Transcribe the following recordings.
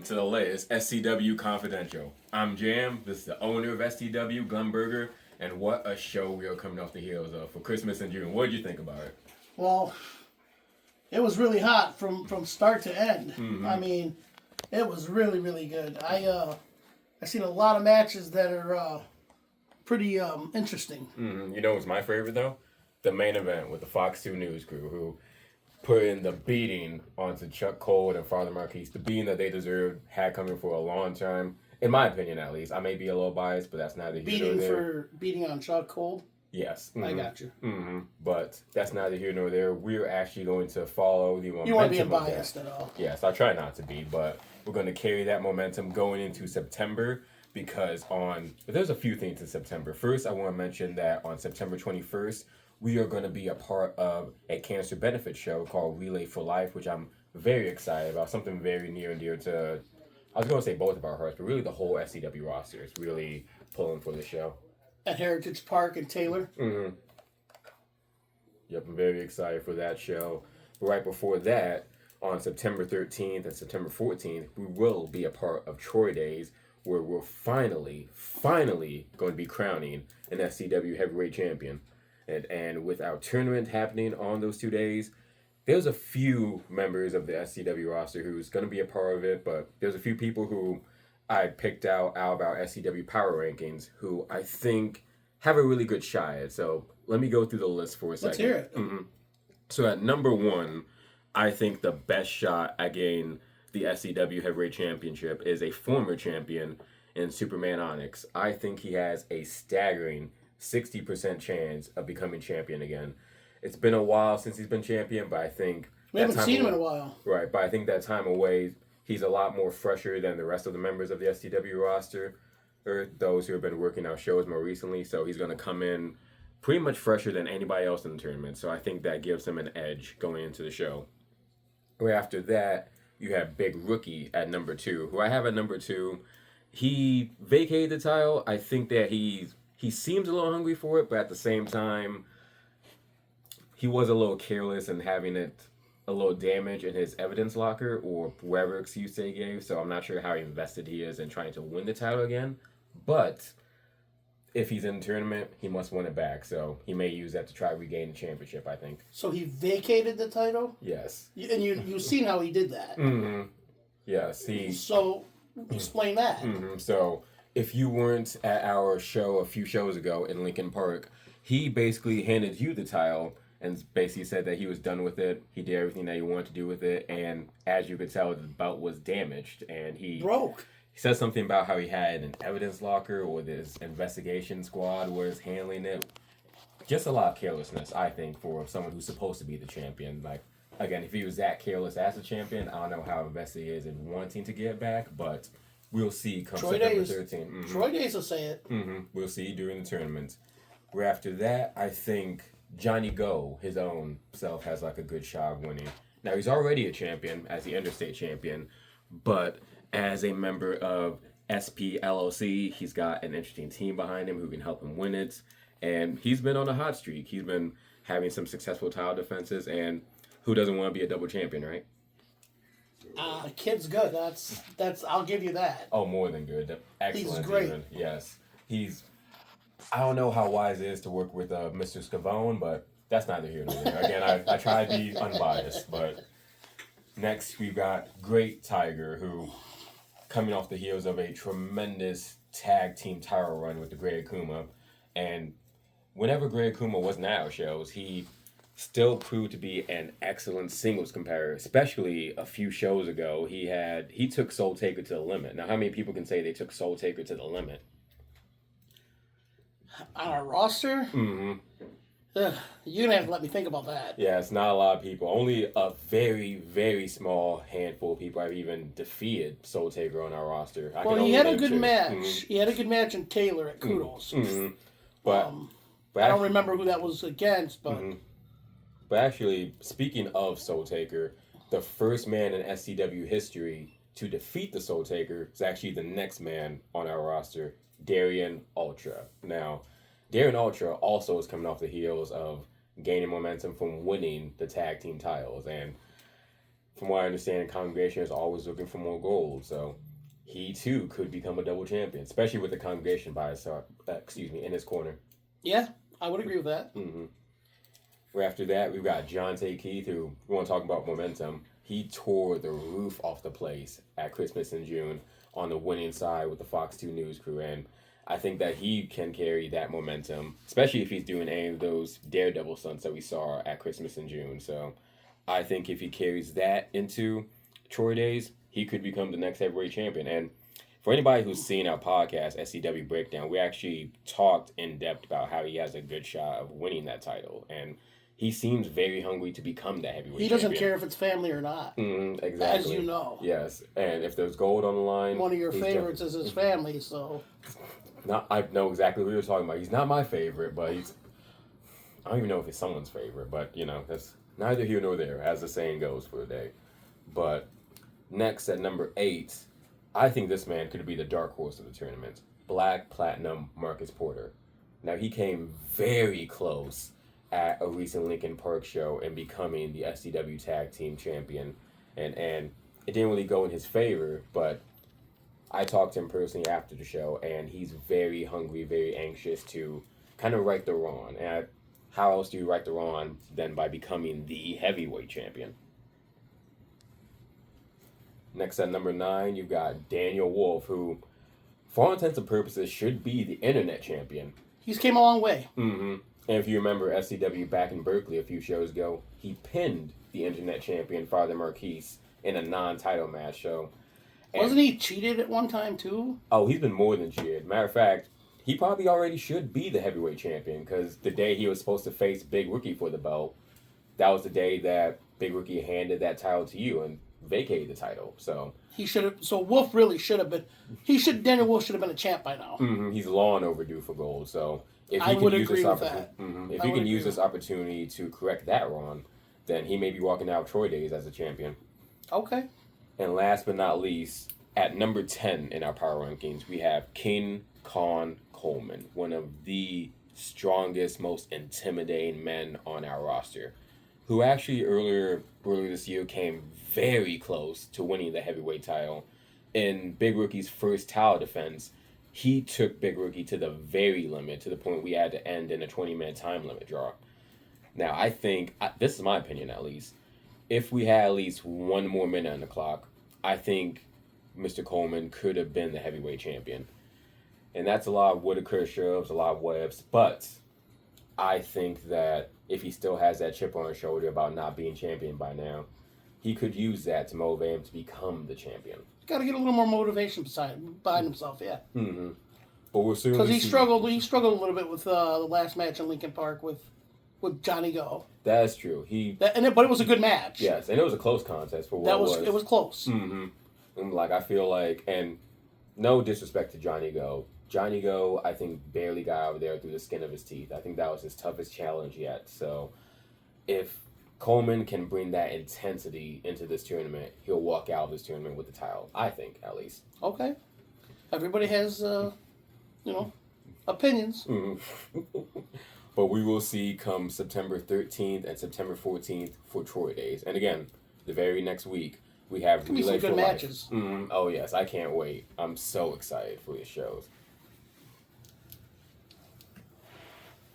to the latest SCW Confidential. I'm Jam. This is the owner of SCW, Berger, and what a show we are coming off the heels of for Christmas in June. What did you think about it? Well, it was really hot from start to end. Mm-hmm. I mean, it was really, really good. I seen a lot of matches that are pretty interesting. Mm-hmm. You know what's my favorite, though? The main event with the Fox 2 News crew, who put in the beating onto Chuck Cole and Father Marquise, the beating that they deserved, had coming for a long time. In my opinion, at least. I may be a little biased, but that's neither here nor there. Beating on Chuck Cole? Yes. Mm-hmm. I got you. Mm-hmm. But that's neither here nor there. We're actually going to follow the momentum. You won't be biased at all. Yes, I try not to be, but we're going to carry that momentum going into September because there's a few things in September. First, I want to mention that on September 21st, we are going to be a part of a cancer benefit show called Relay for Life, which I'm very excited about. Something very near and dear to, I was going to say both of our hearts, but really the whole SCW roster is really pulling for the show. At Heritage Park in Taylor? Mm-hmm. Yep, I'm very excited for that show. But right before that, on September 13th and September 14th, we will be a part of Troy Daze, where we're finally going to be crowning an SCW Heavyweight Champion. And with our tournament happening on those 2 days, there's a few members of the SCW roster who's going to be a part of it, but there's a few people who I picked out of our SCW Power Rankings who I think have a really good shot at. So let me go through the list for a second. Let's hear it. Mm-hmm. So at number 1, I think the best shot at getting the SCW Heavyweight Championship is a former champion in Superman Onyx. I think he has a staggering 60% chance of becoming champion again. It's been a while since he's been champion, but I think we haven't seen him in a while. Right, but I think that time away, he's a lot more fresher than the rest of the members of the SCW roster, or those who have been working our shows more recently. So he's going to come in pretty much fresher than anybody else in the tournament. So I think that gives him an edge going into the show. Right after that, you have Big Rookie at number 2, who I have at number 2. He vacated the title. I think that he seems a little hungry for it, but at the same time, he was a little careless in having it a little damage in his evidence locker or whatever excuse they gave. So I'm not sure how invested he is in trying to win the title again. But if he's in the tournament, he must win it back. So he may use that to try to regain the championship, I think. So he vacated the title? Yes. And you've seen how he did that? Mm-hmm. Yes. So explain that. Mm-hmm. So if you weren't at our show a few shows ago in Lincoln Park, he basically handed you the title and basically said that he was done with it. He did everything that he wanted to do with it, and as you could tell, the belt was damaged, and he broke. He said something about how he had an evidence locker or this investigation squad was handling it. Just a lot of carelessness, I think, for someone who's supposed to be the champion. Like, again, if he was that careless as a champion, I don't know how invested he is in wanting to get back, but we'll see come September 13th. Mm-hmm. Troy Daze will say it. Mm-hmm. We'll see during the tournament. Right after that, I think Johnny Go, his own self, has like a good shot of winning. Now, he's already a champion as the interstate champion, but as a member of SPLOC, he's got an interesting team behind him who can help him win it. And he's been on a hot streak. He's been having some successful title defenses, and who doesn't want to be a double champion, right? Kid's good. That's. I'll give you that. Oh, more than good. Excellent. He's great. Even. Yes. I don't know how wise it is to work with Mr. Scavone, but that's neither here nor there. Again, I try to be unbiased, but next we've got Great Tiger, who coming off the heels of a tremendous tag team title run with the Great Akuma, and whenever Great Akuma wasn't at our shows, he still proved to be an excellent singles competitor, especially a few shows ago. He took Soul Taker to the limit. Now, how many people can say they took Soul Taker to the limit? On our roster? Mm-hmm. You're going to have to let me think about that. Yeah, it's not a lot of people. Only a very, very small handful of people have even defeated Soul Taker on our roster. Well, he had a good match. Mm-hmm. He had a good match in Taylor at Kudos. Mm-hmm. But I don't remember who that was against, but... Mm-hmm. But actually, speaking of Soul Taker, the first man in SCW history to defeat the Soul Taker is actually the next man on our roster, Darien Ultra. Now, Darien Ultra also is coming off the heels of gaining momentum from winning the tag team titles. And from what I understand, the congregation is always looking for more gold. So he too could become a double champion, especially with the congregation by his in his corner. Yeah, I would agree with that. Mm-hmm. After that, we've got Jonte Keith, who we want to talk about momentum. He tore the roof off the place at Christmas in June on the winning side with the Fox 2 News crew, and I think that he can carry that momentum, especially if he's doing any of those daredevil stunts that we saw at Christmas in June. So I think if he carries that into Troy Daze, he could become the next heavyweight champion. And for anybody who's seen our podcast, SCW Breakdown, we actually talked in depth about how he has a good shot of winning that title. And he seems very hungry to become that heavyweight champion. He doesn't care if it's family or not. Exactly. As you know. Yes. And if there's gold on the line... One of your favorites is his family, so... I know exactly what you're talking about. He's not my favorite, but he's... I don't even know if he's someone's favorite, but, that's neither here nor there, as the saying goes for the day. But next, at number 8, I think this man could be the dark horse of the tournament. Black Platinum Marcus Porter. Now, he came very close at a recent Lincoln Park show and becoming the SCW Tag Team Champion. And it didn't really go in his favor, but I talked to him personally after the show, and he's very hungry, very anxious to kind of right the wrong. And how else do you right the wrong than by becoming the heavyweight champion? Next at number 9, you've got Daniel Wolf, who, for all intents and purposes, should be the internet champion. He's came a long way. Mm-hmm. And if you remember SCW back in Berkeley a few shows ago, he pinned the internet champion, Father Marquise, in a non-title match. So, wasn't he cheated at one time, too? Oh, he's been more than cheated. Matter of fact, he probably already should be the heavyweight champion, because the day he was supposed to face Big Rookie for the belt, that was the day that Big Rookie handed that title to you and vacated the title. So he should have. So Wolf really should have been. Daniel Wolf should have been a champ by now. Mm-hmm, he's long overdue for gold. So if he I can would use agree this with that. Mm-hmm, if he can use this opportunity to correct that wrong, then he may be walking out Troy Daze as a champion. Okay. And last but not least, at number 10 in our power rankings, we have King Khan Coleman, one of the strongest, most intimidating men on our roster, who actually earlier this year came very close to winning the heavyweight title. In Big Rookie's first title defense, he took Big Rookie to the very limit, to the point we had to end in a 20-minute time limit draw. Now, I think, this is my opinion at least, if we had at least one more minute on the clock, I think Mr. Coleman could have been the heavyweight champion. And that's a lot of woulda, coulda, shoulda, a lot of what ifs, but I think that if he still has that chip on his shoulder about not being champion by now, he could use that to motivate him to become the champion. Got to get a little more motivation behind himself, yeah. Mm-hmm. But we'll soon because he struggled. He struggled a little bit with the last match in Lincoln Park with Johnny Go. That's true. But it was a good match. Yes, and it was a close contest for what it was. It was close. Mm-hmm. And I feel like, and no disrespect to Johnny Go. Johnny Go, I think, barely got over there through the skin of his teeth. I think that was his toughest challenge yet. So if Coleman can bring that intensity into this tournament, he'll walk out of this tournament with the title. I think, at least. Okay. Everybody has, opinions. Mm-hmm. But we will see come September 13th and September 14th for Troy Daze. And again, the very next week, we have Relay for Life. Some good matches. Mm-hmm. Oh, yes. I can't wait. I'm so excited for these shows.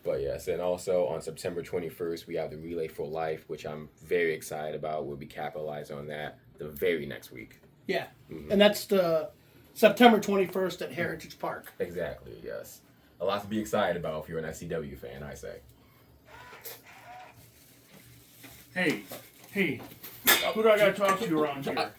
But yes, and also on September 21st, we have the Relay for Life, which I'm very excited about. We'll be capitalizing on that the very next week. Yeah, mm-hmm. And that's the September 21st at Heritage Park. Exactly, yes. A lot to be excited about if you're an SCW fan, I say. Hey, who do I got to talk to around here?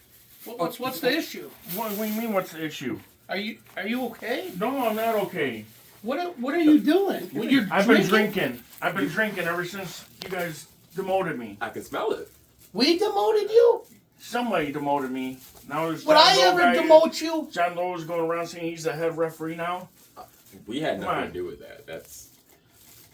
What's the issue? What do you mean, what's the issue? Are you okay? No, I'm not okay. What are you doing? I've been drinking. I've been drinking ever since you guys demoted me. I can smell it. We demoted you? Somebody demoted me. Now Would I ever demote you? John Lowe's going around saying he's the head referee now. We had nothing to do with that. That's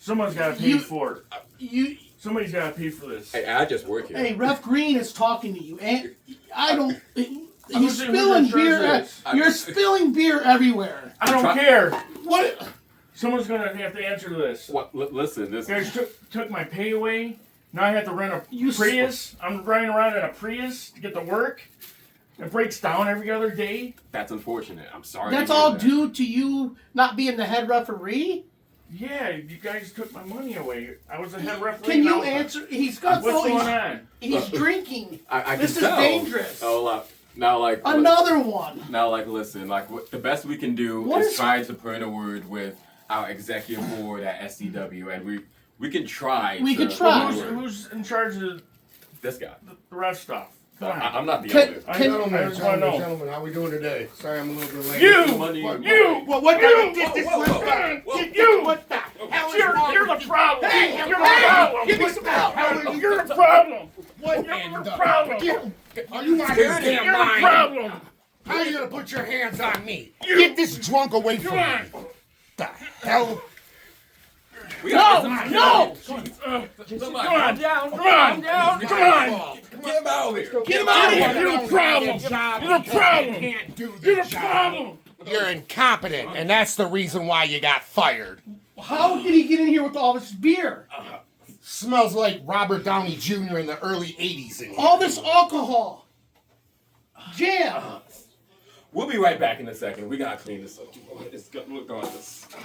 someone's got to pay for it. Somebody's got to pay for this. Hey, I just work here. Hey, Ref Green is talking to you, and I don't. He's spilling beer. You're spilling beer everywhere. I don't care. What? Someone's gonna have to answer to this. What? Listen, this. You guys took my pay away. Now I have to rent a Prius. I'm riding around in a Prius to get to work. It breaks down every other day. That's unfortunate. I'm sorry. That's all due to you not being the head referee? Yeah, you guys took my money away. I was the head referee. Can you now. answer? He's got What's going on? He's drinking. I This can is tell. dangerous. Oh, now, like Another one. Now, like, listen, like, the best we can do What is is- try to put in a word with our executive board at SCW, and we can try. We to can try. put in a word. Who's in charge of This guy. the rest stuff? Come on. I'm not the Can- owner. I can- just want to know. Gentlemen, how we doing today? Sorry, I'm a little bit late. Money. You! Well, what You! the? This Whoa, is whoa, You! What the hell is You're wrong the with you? problem! Hey, You're the hey, problem! give me some help. You're the problem! What? You're the problem! Are you out of your damn You're the mind? problem! How are you gonna put your hands on me? Get this drunk away from Come me. The hell? No! Come on! Down! Come on! Down! Come on! Get him out of here. Get him out of here! You're the problem! You're the problem! Can't do You're the the job. problem! You're incompetent, and that's the reason why you got fired. How did he get in here with all this beer? Smells like Robert Downey Jr. in the early '80s in here. All this alcohol. Jam. We'll be right back in a second. We gotta clean this up. Let's go. Look on this.